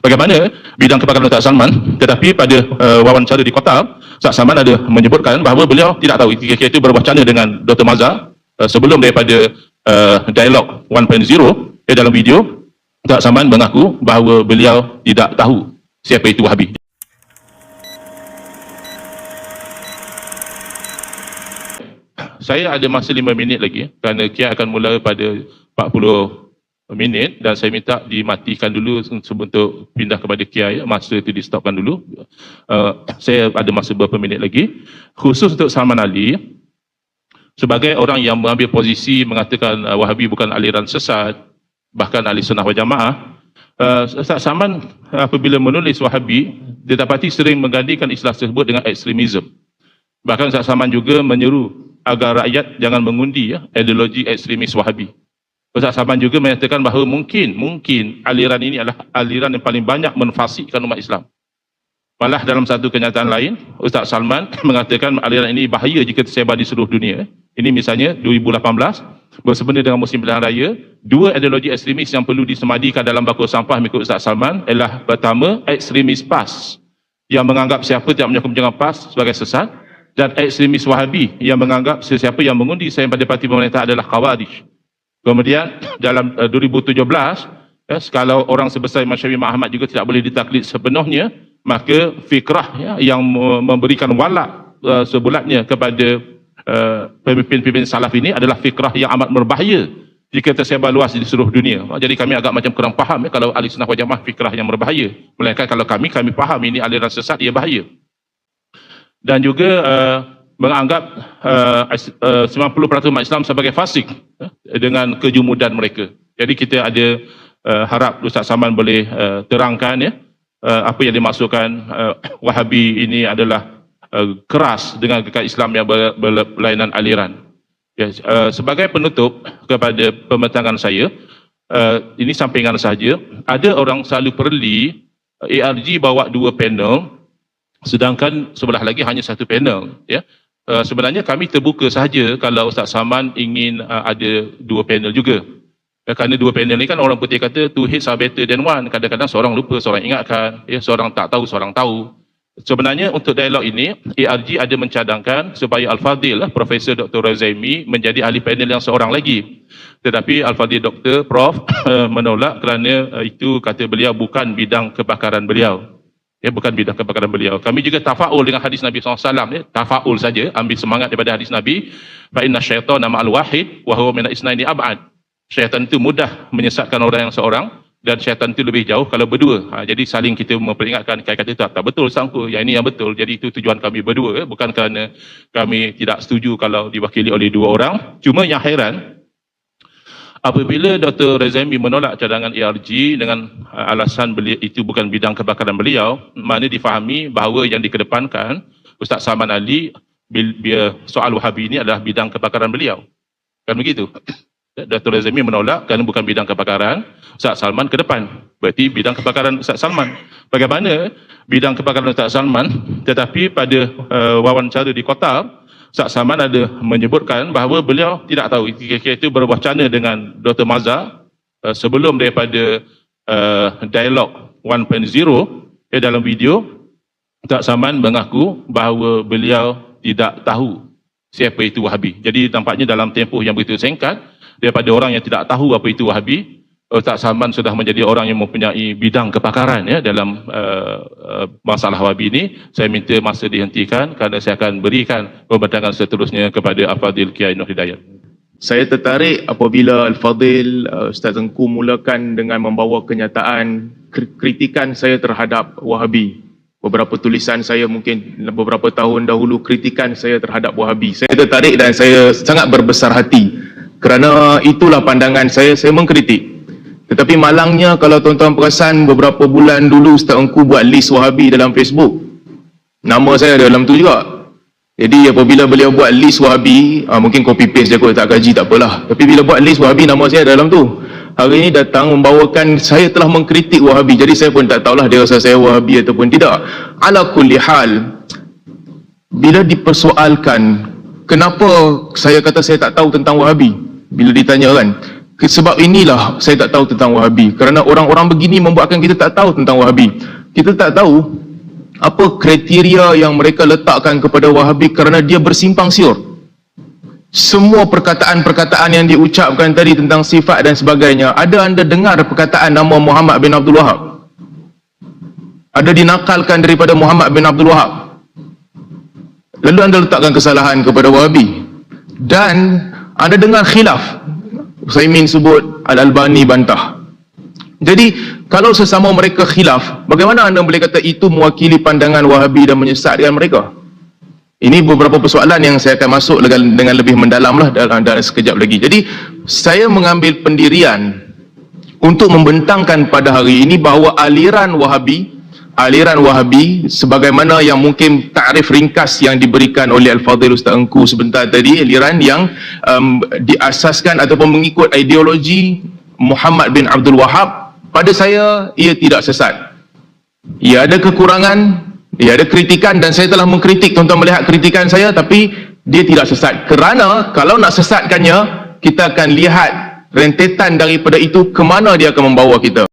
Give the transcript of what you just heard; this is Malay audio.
bagaimana bidang kepakaran Ustaz Salman, tetapi pada wawancara di Qatar, Ustaz Salman ada menyebutkan bahawa beliau tidak tahu ketika itu berwacana dengan Dr. Mazhar sebelum daripada dialog 1.0 dalam video. Ustaz Salman mengaku bahawa beliau tidak tahu siapa itu Wahabi. Saya ada masa 5 minit lagi kerana KIA akan mula pada 40 minit dan saya minta dimatikan dulu untuk pindah kepada KIA, masa itu di stopkan dulu. Saya ada masa beberapa minit lagi. Khusus untuk Salman Ali, sebagai orang yang mengambil posisi mengatakan Wahabi bukan aliran sesat, bahkan ahli sunnah wal jamaah, Ustaz Salman apabila menulis Wahabi, dia dapati sering menggantikan istilah tersebut dengan ekstremisme. Bahkan Ustaz Salman juga menyeru agar rakyat jangan mengundi ideologi ekstremis Wahabi. Ustaz Salman juga menyatakan bahawa mungkin aliran ini adalah aliran yang paling banyak menfasikkan umat Islam. Malah dalam satu kenyataan lain, Ustaz Salman mengatakan aliran ini bahaya jika tersebar di seluruh dunia. Ini misalnya 2018 bersempena dengan musim pilihan raya, 2 ideologi ekstremis yang perlu disemadikan dalam bakul sampah mengikut Ustaz Salman ialah pertama, ekstremis PAS yang menganggap siapa tidak menyokong jangan PAS sebagai sesat, dan ekstremis Wahabi yang menganggap sesiapa yang mengundi selain pada parti pemerintah adalah Khawarij. Kemudian dalam 2017, kalau orang sebesar Imam Syafi'i Ahmad juga tidak boleh ditaklid sepenuhnya, maka fikrah yang memberikan walak sebulatnya kepada pemimpin-pemimpin salaf ini adalah fikrah yang amat berbahaya jika tersebar luas di seluruh dunia. Jadi kami agak macam kurang faham kalau ahli sunnah wal jamaah fikrah yang berbahaya. Melainkan kalau kami faham ini aliran sesat, ia bahaya. Dan juga menganggap 90% umat Islam sebagai fasik dengan kejumudan mereka. Jadi kita ada harap Ustaz Salman boleh terangkan apa yang dimaksudkan Wahabi ini adalah keras dengan gerakan Islam yang berlainan aliran. Sebagai penutup kepada pembentangan saya, ini sampingan sahaja, ada orang selalu perli ARG bawa 2 panel, sedangkan sebelah lagi hanya 1 panel. Sebenarnya kami terbuka sahaja kalau Ustaz Salman ingin ada 2 panel juga. Kerana 2 panel ni kan orang putih kata 2 heads are better than 1. Kadang-kadang seorang lupa, seorang ingatkan, seorang tak tahu, seorang tahu. Sebenarnya untuk dialog ini, ARG ada mencadangkan supaya Al-Fadhil, Profesor Dr. Razaimi menjadi ahli panel yang seorang lagi. Tetapi Al-Fadhil Dr. Prof menolak kerana itu kata beliau bukan bidang kepakaran beliau. Bukan bidang kepakaran beliau. Kami juga tafaul dengan hadis Nabi SAW. Tafaul saja, ambil semangat daripada hadis Nabi. Fa inna syaitana ma'al wahid wa huwa min isnaini ab'ad. Syaitan itu mudah menyesatkan orang yang seorang dan syaitan itu lebih jauh kalau berdua. Jadi saling kita memperingatkan, kata tak betul sangka, yang ini yang betul. Jadi itu tujuan kami berdua, bukan kerana kami tidak setuju kalau diwakili oleh 2 orang. Cuma yang heran, apabila Dr. Razaimi menolak cadangan ARG dengan alasan beliau itu bukan bidang kebakaran beliau, mana difahami bahawa yang dikedepankan Ustaz Salman Ali soal Wahabi ini adalah bidang kebakaran beliau. Kan begitu? Dr. Razaimi menolak kerana bukan bidang kebakaran, Ustaz Salman ke depan. Berarti bidang kebakaran Ustaz Salman. Bagaimana bidang kebakaran Ustaz Salman, tetapi pada wawancara di Qatar, Ustaz Salman ada menyebutkan bahawa beliau tidak tahu ketika itu berwacana dengan Dr. Mazhar sebelum daripada dialog 1.0 dalam video. Ustaz Salman mengaku bahawa beliau tidak tahu siapa itu Wahabi. Jadi tampaknya dalam tempoh yang begitu singkat, daripada orang yang tidak tahu apa itu Wahabi, Ustaz Salman sudah menjadi orang yang mempunyai bidang kepakaran dalam masalah Wahabi ini. Saya minta masa dihentikan kerana saya akan berikan pembentangan seterusnya kepada Al-Fadhil Kiai Nur Hidayat. Saya tertarik apabila Al-Fadhil Ustaz Tengku mulakan dengan membawa kenyataan kritikan saya terhadap Wahabi. Beberapa tulisan saya mungkin beberapa tahun dahulu, kritikan saya terhadap Wahabi. Saya tertarik dan saya sangat berbesar hati kerana itulah pandangan saya mengkritik. Tetapi malangnya kalau tuan-tuan perasan, beberapa bulan dulu Ustaz Engku buat list Wahabi dalam Facebook. Nama saya dalam tu juga. Jadi apabila beliau buat list Wahabi, mungkin copy paste je kot, tak gaji tak apalah. Tapi bila buat list Wahabi, nama saya dalam tu. Hari ini datang membawakan saya telah mengkritik Wahabi. Jadi saya pun tak tahulah dia rasa saya Wahabi ataupun tidak. Ala kulli hal, bila dipersoalkan kenapa saya kata saya tak tahu tentang Wahabi, bila ditanya kan, Sebab inilah saya tak tahu tentang Wahabi. Kerana orang-orang begini membuatkan kita tak tahu tentang Wahabi. Kita tak tahu apa kriteria yang mereka letakkan kepada Wahabi kerana dia bersimpang siur. Semua perkataan-perkataan yang diucapkan tadi tentang sifat dan sebagainya, ada anda dengar perkataan nama Muhammad bin Abdul Wahab? Ada dinakalkan daripada Muhammad bin Abdul Wahab? Lalu anda letakkan kesalahan kepada Wahabi. Dan anda dengar khilaf. Utsaimin sebut, Al-Albani bantah. Jadi, kalau sesama mereka khilaf, bagaimana anda boleh kata itu mewakili pandangan Wahabi dan menyesatkan mereka? Ini beberapa persoalan yang saya akan masuk dengan lebih mendalam lah dalam sekejap lagi. Jadi, saya mengambil pendirian untuk membentangkan pada hari ini bahawa aliran Wahabi sebagaimana yang mungkin takrif ringkas yang diberikan oleh Al-Fadhil Ustaz Engku sebentar tadi, aliran yang diasaskan ataupun mengikut ideologi Muhammad bin Abdul Wahab, pada saya ia tidak sesat. Ia ada kekurangan, ia ada kritikan, dan saya telah mengkritik, tuan-tuan melihat kritikan saya, tapi dia tidak sesat. Kerana kalau nak sesatkannya, kita akan lihat rentetan daripada itu ke mana dia akan membawa kita.